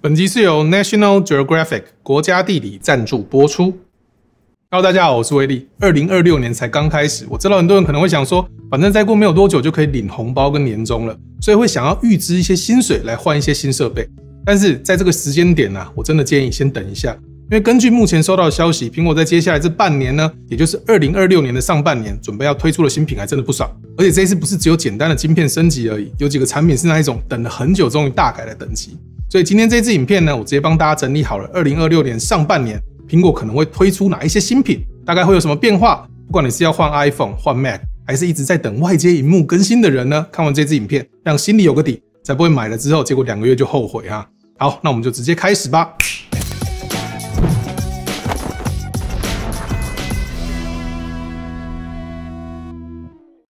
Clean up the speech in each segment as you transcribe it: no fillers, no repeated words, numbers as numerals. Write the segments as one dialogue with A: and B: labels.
A: 本集是由 National Geographic 国家地理赞助播出。Hello， 大家好，我是威利。2026年才刚开始，我知道很多人可能会想说，反正再过没有多久就可以领红包跟年终了，所以会想要预支一些薪水来换一些新设备。但是在这个时间点我真的建议先等一下，因为根据目前收到的消息，苹果在接下来这半年呢，也就是2026年的上半年，准备要推出的新品还真的不少。而且这一次不是只有简单的晶片升级而已，有几个产品是那一种等了很久终于大改的等级。所以今天这支影片呢，我直接帮大家整理好了2026年上半年苹果可能会推出哪一些新品，大概会有什么变化。不管你是要换 iPhone 换 Mac， 还是一直在等外接萤幕更新的人呢，看完这支影片让心里有个底，才不会买了之后结果2个月就后悔啊。好，那我们就直接开始吧。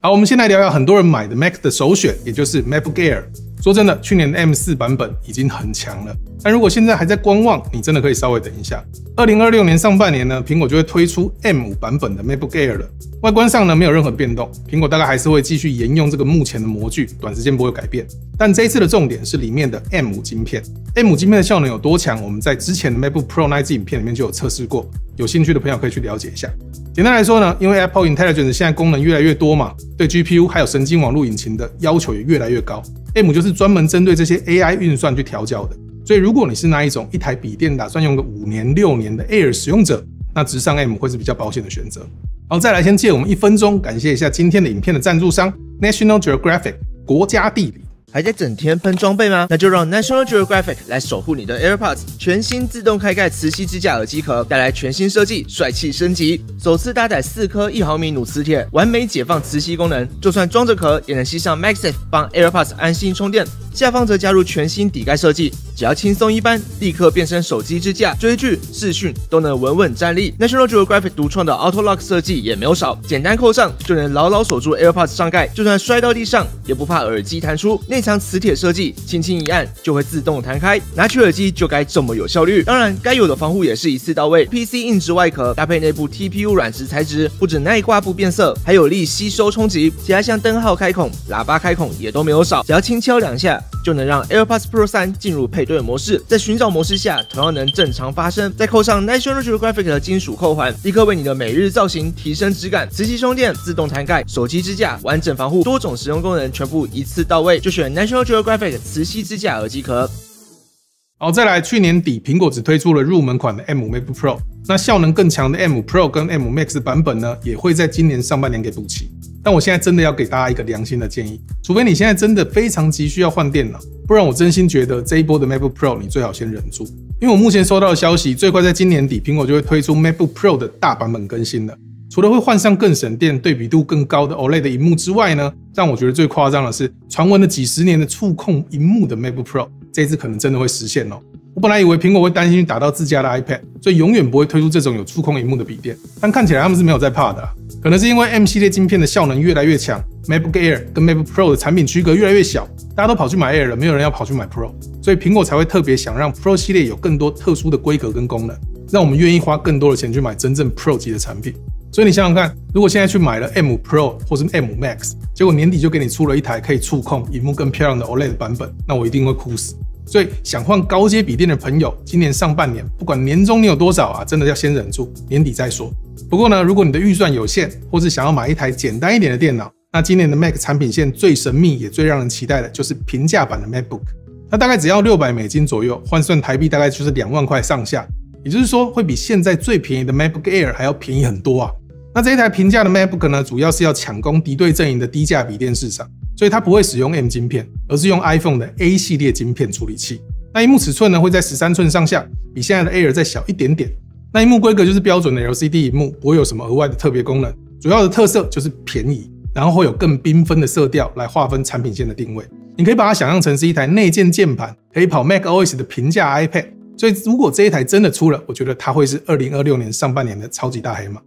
A: 好，我们先来聊聊很多人买的 Mac 的首选，也就是 MacBook Air。说真的，去年的 M4 版本已经很强了，但如果现在还在观望，你真的可以稍微等一下。2026年上半年呢，苹果就会推出 M5 版本的 MacBook Air 了。外观上呢，没有任何变动，苹果大概还是会继续沿用这个目前的模具，短时间不会改变。但这一次的重点是里面的 M5 晶片。M5 晶片的效能有多强，我们在之前的 MacBook Pro 那一支影片里面就有测试过，有兴趣的朋友可以去了解一下。简单来说呢，因为 Apple Intelligence 现在功能越来越多嘛，对 GPU 还有神经网络引擎的要求也越来越高。M 就是专门针对这些 AI 运算去调教的，所以如果你是那一种一台笔电打算用个5年6年的 Air 使用者，那直上 M 会是比较保险的选择。好，再来先借我们1分钟，感谢一下今天的影片的赞助商 National Geographic 国家地理。
B: 还在整天喷装备吗？那就让 National Geographic 来守护你的 AirPods。全新自动开盖磁吸支架耳机壳带来全新设计，帅气升级。首次搭载4颗1毫米钼磁铁，完美解放磁吸功能，就算装着壳也能吸上 MagSafe， 帮 AirPods 安心充电。下方则加入全新底盖设计，只要轻松一扳，立刻变身手机支架，追剧、视讯都能稳稳站立。National Geographic 独创的 Auto Lock 设计也没有少，简单扣上就能牢牢锁住 AirPods 上盖，就算摔到地上也不怕耳机弹出。内藏磁铁设计，轻轻一按就会自动弹开，拿取耳机就该这么有效率。当然，该有的防护也是一次到位。PC 硬质外壳搭配内部 TPU 软质材质，不止耐刮不变色，还有力吸收冲击。其他像灯号开孔、喇叭开孔也都没有少，只要轻敲2下。就能让 AirPods Pro 3进入配对模式，在寻找模式下同样能正常发声。再扣上 National Geographic 的金属扣环，立刻为你的每日造型提升质感。磁吸充电、自动弹盖、手机支架、完整防护，多种实用功能全部一次到位，就选 National Geographic 磁吸支架耳机壳。
A: 好，再来，去年底苹果只推出了入门款的 M5 MacBook Pro， 那效能更强的 M5 Pro 跟 M5 Max 版本呢，也会在今年上半年给补齐。但我现在真的要给大家一个良心的建议，除非你现在真的非常急需要换电脑，不然我真心觉得这一波的 MacBook Pro 你最好先忍住，因为我目前收到的消息，最快在今年底苹果就会推出 MacBook Pro 的大版本更新了。除了会换上更省电、对比度更高的 OLED 的萤幕之外呢，让我觉得最夸张的是，传闻了几十年的触控萤幕的 MacBook Pro， 这一次可能真的会实现哦。我本来以为苹果会担心打到自家的 iPad， 所以永远不会推出这种有触控萤幕的笔电，但看起来他们是没有在怕的啦。可能是因为 M 系列晶片的效能越来越强， MacBook Air 跟 MacBook Pro 的产品区隔越来越小，大家都跑去买 Air 了，没有人要跑去买 Pro， 所以苹果才会特别想让 Pro 系列有更多特殊的规格跟功能，让我们愿意花更多的钱去买真正 Pro 级的产品。所以你想想看，如果现在去买了 M5 Pro 或是 M5 Max， 结果年底就给你出了一台可以触控、萤幕更漂亮的 OLED 版本，那我一定会哭死。所以想换高阶笔电的朋友，今年上半年不管年终你有多少真的要先忍住，年底再说。不过呢，如果你的预算有限，或是想要买一台简单一点的电脑，那今年的 Mac 产品线最神秘也最让人期待的就是平价版的 MacBook， 那大概只要$600左右，换算台币大概就是2万块上下，也就是说会比现在最便宜的 MacBook Air 还要便宜很多啊。那这一台平价的 MacBook 呢，主要是要抢攻敌对阵营的低价笔电市场，所以它不会使用 M 晶片，而是用 iPhone 的 A 系列晶片处理器。那萤幕尺寸呢会在13寸上下，比现在的 Air 再小一点点。那萤幕规格就是标准的 LCD 萤幕，不会有什么额外的特别功能，主要的特色就是便宜，然后会有更缤纷的色调来划分产品线的定位。你可以把它想象成是一台内建键盘，可以跑 macOS 的平价 iPad。所以如果这一台真的出了，我觉得它会是2026年上半年的超级大黑马。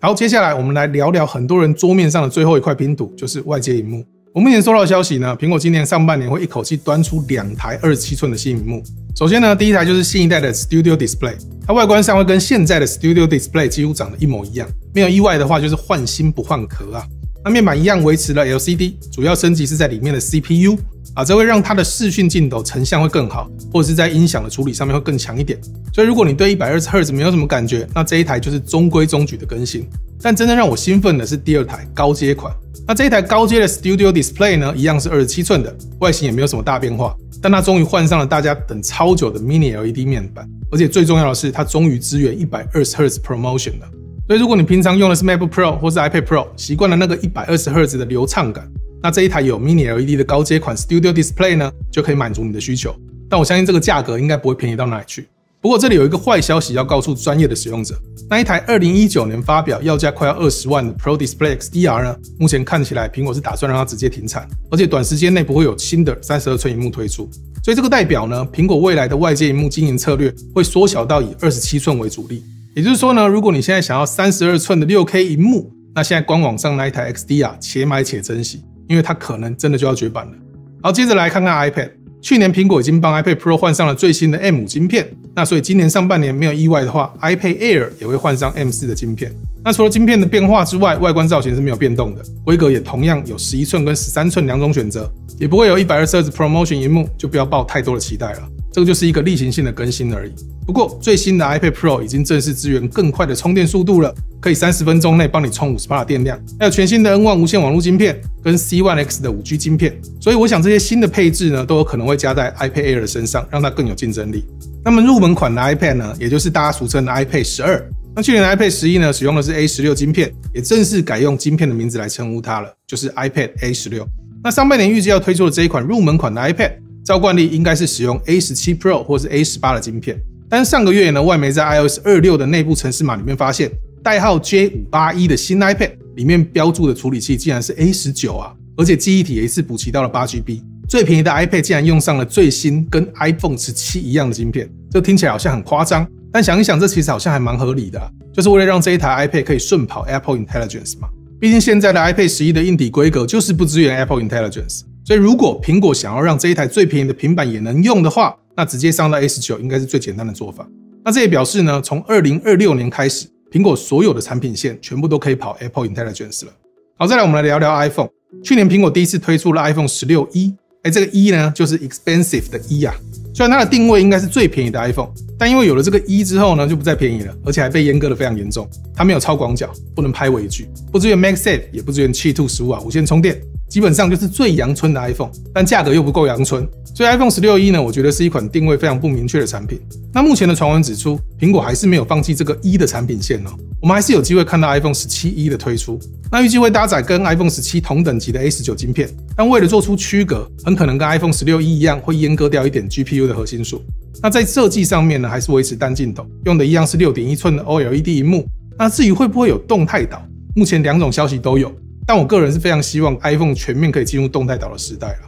A: 好，接下来我们来聊聊很多人桌面上的最后一块拼图，就是外接萤幕。我目前收到的消息呢，苹果今年上半年会一口气端出2台27寸的新萤幕。首先呢，第一台就是新一代的 Studio Display， 它外观上会跟现在的 Studio Display 几乎长得一模一样，没有意外的话就是换新不换壳啊。那面板一样维持了 LCD， 主要升级是在里面的 CPU。这会让它的视讯镜头成像会更好，或者是在音响的处理上面会更强一点。所以如果你对 120Hz 没有什么感觉，那这一台就是中规中矩的更新。但真正让我兴奋的是第二台高阶款。那这一台高阶的 Studio Display 呢，一样是27寸的，外形也没有什么大变化，但它终于换上了大家等超久的 Mini LED 面板，而且最重要的是它终于支援 120Hz ProMotion 了。所以如果你平常用的是 MacBook Pro 或是 iPad Pro， 习惯了那个 120Hz 的流畅感，那这一台有 Mini LED 的高阶款 Studio Display 呢，就可以满足你的需求。但我相信这个价格应该不会便宜到哪里去。不过这里有一个坏消息要告诉专业的使用者，那一台2019年发表要价快要20万的 Pro Display XDR 呢，目前看起来苹果是打算让它直接停产，而且短时间内不会有新的32寸萤幕推出。所以这个代表呢，苹果未来的外接萤幕经营策略会缩小到以27寸为主力。也就是说呢，如果你现在想要32寸的 6K 萤幕，那现在官网上那一台 XDR 且买且珍惜，因为它可能真的就要绝版了。好，接着来看看 iPad。去年苹果已经帮 iPad Pro 换上了最新的 M5 晶片，那所以今年上半年没有意外的话 ，iPad Air 也会换上 M4 的晶片。那除了晶片的变化之外，外观造型是没有变动的，规格也同样有11寸跟13寸两种选择，也不会有 120Hz ProMotion 萤幕，就不要抱太多的期待了。这个就是一个例行性的更新而已。不过最新的 iPad Pro 已经正式支援更快的充电速度了，可以30分钟内帮你充 50% 的电量，还有全新的 N1 无线网络晶片跟 C1X 的 5G 晶片，所以我想这些新的配置呢，都有可能会加在 iPad Air 的身上，让它更有竞争力。那么入门款的 iPad 呢，也就是大家俗称的 iPad 12，那去年的 iPad 11呢，使用的是 A16 晶片，也正式改用晶片的名字来称呼它了，就是 iPad A16。那上半年预计要推出的这一款入门款的 iPad， 照惯例应该是使用 A17 Pro 或是 A18 的晶片，但是上个月呢，外媒在 iOS 26的内部程式码里面发现，代号 J581 的新 iPad 里面标注的处理器竟然是 A19 啊，而且记忆体也一次补齐到了 8GB， 最便宜的 iPad 竟然用上了最新跟 iPhone 17一样的晶片，这听起来好像很夸张，但想一想，这其实好像还蛮合理的啊，就是为了让这一台 iPad 可以顺跑 Apple Intelligence 嘛。毕竟现在的 iPad 11的硬体规格就是不支援 Apple Intelligence， 所以如果苹果想要让这一台最便宜的平板也能用的话，那直接上到 A19 应该是最简单的做法。那这也表示呢，从2026年开始，苹果所有的产品线全部都可以跑 Apple Intelligence 了。好，再来我们来聊聊 iPhone。去年苹果第一次推出了 iPhone 16E，这个 E 呢就是 expensive 的 E 啊。虽然它的定位应该是最便宜的 iPhone， 但因为有了这个 E 之后呢，就不再便宜了，而且还被阉割得非常严重。它没有超广角，不能拍微距，不支援 MagSafe， 也不支援7 15瓦无线充电，基本上就是最阳春的 iPhone， 但价格又不够阳春。所以 iPhone 16E 呢，我觉得是一款定位非常不明确的产品。那目前的传闻指出，苹果还是没有放弃这个 E 的产品线哦，我们还是有机会看到 iPhone 17E 的推出。那预计会搭载跟 iPhone 17同等级的 A19 晶片，但为了做出区隔，很可能跟 iPhone 16E 一样，会阉割掉一点 GPU 的核心数。那在设计上面呢，还是维持单镜头，用的一样是 6.1 寸的 OLED 萤幕。那至于会不会有动态岛，目前两种消息都有，但我个人是非常希望 iPhone 全面可以进入动态岛的时代了。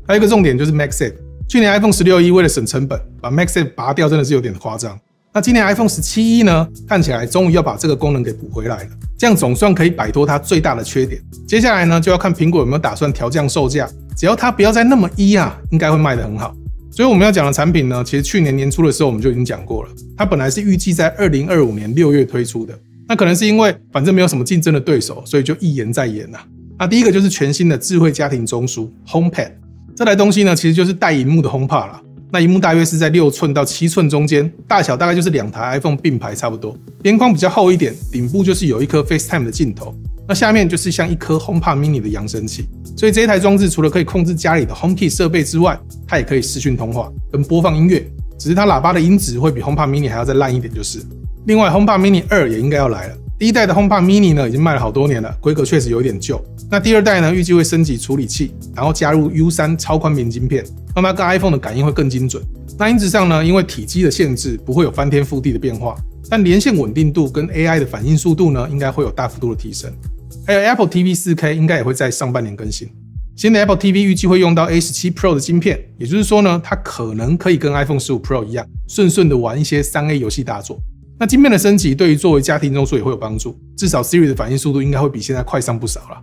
A: 还有一个重点就是 MagSafe， 去年 iPhone 16E 为了省成本，把 MagSafe 拔掉真的是有点夸张。那今年 iPhone 17E 呢，看起来终于要把这个功能给补回来了，这样总算可以摆脱它最大的缺点。接下来呢，就要看苹果有没有打算调降售价，只要它不要再那么应该会卖得很好。所以我们要讲的产品呢，其实去年年初的时候我们就已经讲过了，它本来是预计在2025年6月推出的，那可能是因为反正没有什么竞争的对手，所以就一延再延啊。那第一个就是全新的智慧家庭中枢 HomePad， 这台东西呢，其实就是带萤幕的 HomePod 啦。那萤幕大约是在6寸到7寸中间，大小大概就是2台 iPhone 并排差不多，边框比较厚一点，顶部就是有一颗 FaceTime 的镜头，那下面就是像一颗 HomePod Mini 的扬声器。所以这一台装置除了可以控制家里的 HomeKit 设备之外，它也可以视讯通话跟播放音乐，只是它喇叭的音质会比 HomePod Mini 还要再烂一点就是。另外 HomePod Mini 2也应该要来了，第一代的 HomePod Mini 呢已经卖了好多年了，规格确实有点旧。那第二代呢预计会升级处理器，然后加入 U3 超宽屏晶片，让它跟 iPhone 的感应会更精准。那音质上呢，因为体积的限制不会有翻天覆地的变化，但连线稳定度跟 AI 的反应速度呢应该会有大幅度的提升。还有 Apple TV 4K 应该也会在上半年更新。新的 Apple TV 预计会用到 A17 Pro 的晶片，也就是说呢，它可能可以跟 iPhone 15 Pro 一样，顺顺的玩一些 3A 游戏大作。那晶片的升级对于作为家庭中枢也会有帮助，至少 Siri 的反应速度应该会比现在快上不少啦。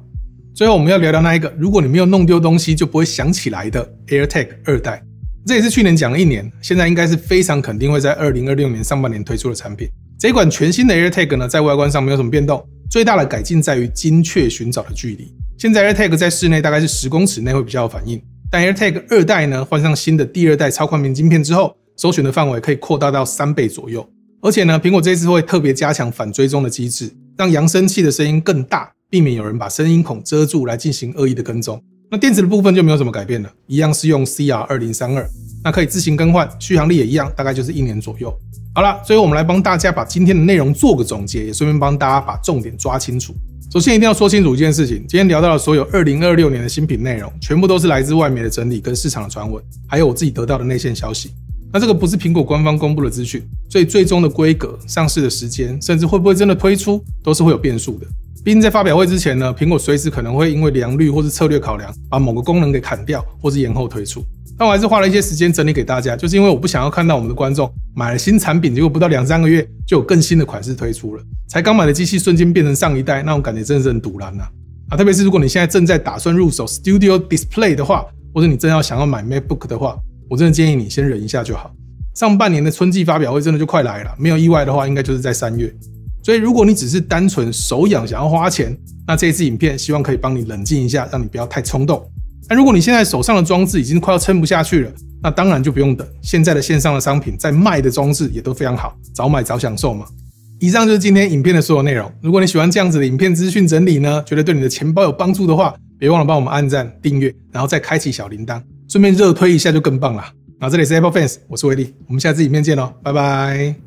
A: 最后我们要聊聊那一个如果你没有弄丢东西就不会想起来的 AirTag 2代，这也是去年讲了1年，现在应该是非常肯定会在2026年上半年推出的产品。这一款全新的 AirTag 呢，在外观上没有什么变动，最大的改进在于精确寻找的距离。现在 AirTag 在室内大概是10公尺内会比较有反应，但 AirTag 2代呢，换上新的第2代超宽频晶片之后，搜寻的范围可以扩大到3倍左右。而且呢，苹果这一次会特别加强反追踪的机制，让扬声器的声音更大，避免有人把声音孔遮住来进行恶意的跟踪。那电池的部分就没有什么改变了，一样是用 CR2032， 那可以自行更换，续航力也一样，大概就是1年左右。好啦，最后我们来帮大家把今天的内容做个总结，也顺便帮大家把重点抓清楚。首先一定要说清楚一件事情，今天聊到的所有2026年的新品内容，全部都是来自外媒的整理跟市场的传闻，还有我自己得到的内线消息。那这个不是苹果官方公布的资讯，所以最终的规格、上市的时间，甚至会不会真的推出，都是会有变数的。毕竟在发表会之前呢，苹果随时可能会因为良率或是策略考量，把某个功能给砍掉，或是延后推出。但我还是花了一些时间整理给大家，就是因为我不想要看到我们的观众买了新产品，结果不到2-3个月就有更新的款式推出了，才刚买的机器瞬间变成上一代，那种感觉真的是很堵然啊！特别是如果你现在正在打算入手 Studio Display 的话，或者你真要想要买 MacBook 的话，我真的建议你先忍一下就好。上半年的春季发表会真的就快来了，没有意外的话，应该就是在3月。所以如果你只是单纯手痒想要花钱，那这一支影片希望可以帮你冷静一下，让你不要太冲动。但如果你现在手上的装置已经快要撑不下去了，那当然就不用等，现在的线上的商品在卖的装置也都非常好，早买早享受嘛。以上就是今天影片的所有内容。如果你喜欢这样子的影片资讯整理呢，觉得对你的钱包有帮助的话，别忘了帮我们按赞、订阅，然后再开启小铃铛，顺便热推一下就更棒了。然后这里是 Apple Fans， 我是威力，我们下次影片见咯，拜拜。